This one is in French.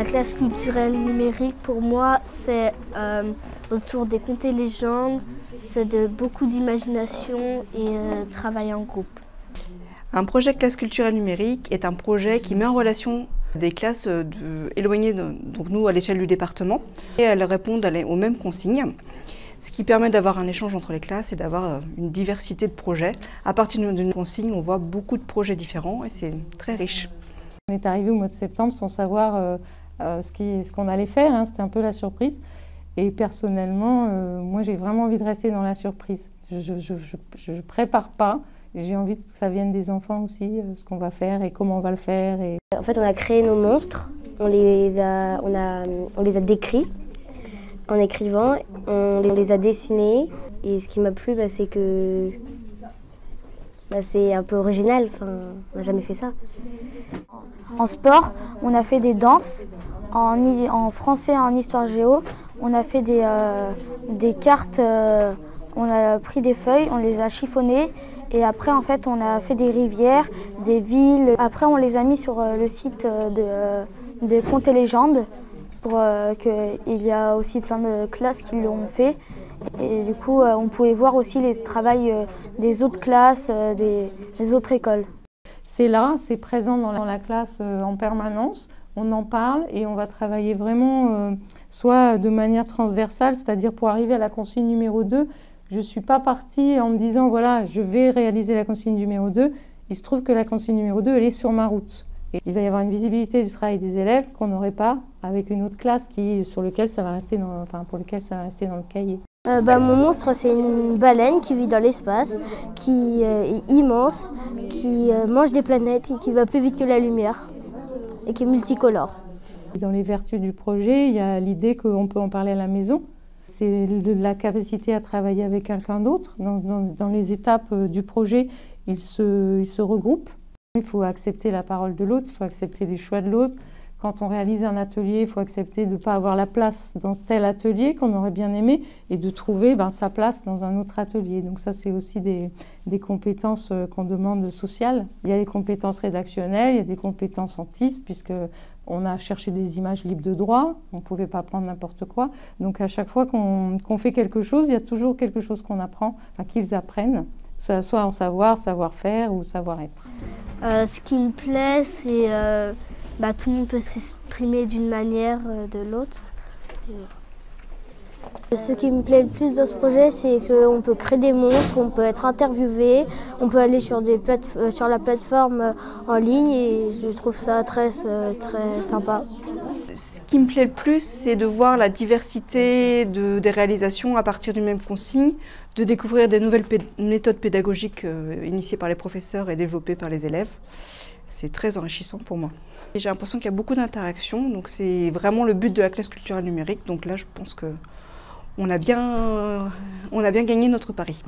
La classe culturelle numérique, pour moi, c'est autour des contes et légendes, c'est de beaucoup d'imagination et travail en groupe. Un projet classe culturelle numérique est un projet qui met en relation des classes éloignées, donc nous à l'échelle du département, et elles répondent aux mêmes consignes, ce qui permet d'avoir un échange entre les classes et d'avoir une diversité de projets. À partir d'une consigne, on voit beaucoup de projets différents et c'est très riche. On est arrivé au mois de septembre sans savoir ce qu'on allait faire, hein. C'était un peu la surprise. Et personnellement, moi j'ai vraiment envie de rester dans la surprise. Je prépare pas, j'ai envie que ça vienne des enfants aussi, ce qu'on va faire et comment on va le faire. En fait, on a créé nos monstres, on les a décrits en écrivant, on les a dessinés. Et ce qui m'a plu, c'est que c'est un peu original, on n'a jamais fait ça. En sport, on a fait des danses. En français, en histoire géo, on a fait des cartes, on a pris des feuilles, on les a chiffonnées et après en fait on a fait des rivières, des villes. Après on les a mis sur le site de Contes et légendes pour qu'il y a aussi plein de classes qui l'ont fait. Et du coup on pouvait voir aussi les travaux des autres classes, des autres écoles. C'est là, c'est présent dans la classe en permanence. On en parle et on va travailler vraiment soit de manière transversale, c'est-à-dire pour arriver à la consigne numéro 2, je ne suis pas partie en me disant voilà, je vais réaliser la consigne numéro 2. Il se trouve que la consigne numéro 2, elle est sur ma route. Et il va y avoir une visibilité du travail des élèves qu'on n'aurait pas avec une autre classe pour lequel ça va rester dans le cahier. Mon monstre, c'est une baleine qui vit dans l'espace, qui est immense, qui mange des planètes et qui va plus vite que la lumière et qui est multicolore. Dans les vertus du projet, il y a l'idée qu'on peut en parler à la maison. C'est la capacité à travailler avec quelqu'un d'autre. Dans les étapes du projet, ils se regroupent. Il faut accepter la parole de l'autre, il faut accepter les choix de l'autre. Quand on réalise un atelier, il faut accepter de ne pas avoir la place dans tel atelier qu'on aurait bien aimé et de trouver sa place dans un autre atelier. Donc ça, c'est aussi des compétences qu'on demande sociales. Il y a des compétences rédactionnelles, il y a des compétences en TIS, puisqu'on a cherché des images libres de droit, on ne pouvait pas prendre n'importe quoi. Donc à chaque fois qu'on fait quelque chose, il y a toujours quelque chose qu'on apprend, qu'ils apprennent, soit en savoir-faire ou savoir-être. Ce qui me plaît, c'est tout le monde peut s'exprimer d'une manière de l'autre. Ce qui me plaît le plus dans ce projet, c'est qu'on peut créer des monstres, on peut être interviewé, on peut aller sur la plateforme en ligne et je trouve ça très sympa. Ce qui me plaît le plus, c'est de voir la diversité des réalisations à partir d'une même consigne, de découvrir des nouvelles méthodes pédagogiques initiées par les professeurs et développées par les élèves. C'est très enrichissant pour moi. J'ai l'impression qu'il y a beaucoup d'interactions, donc c'est vraiment le but de la classe culturelle numérique. Donc là, je pense qu'on a bien gagné notre pari.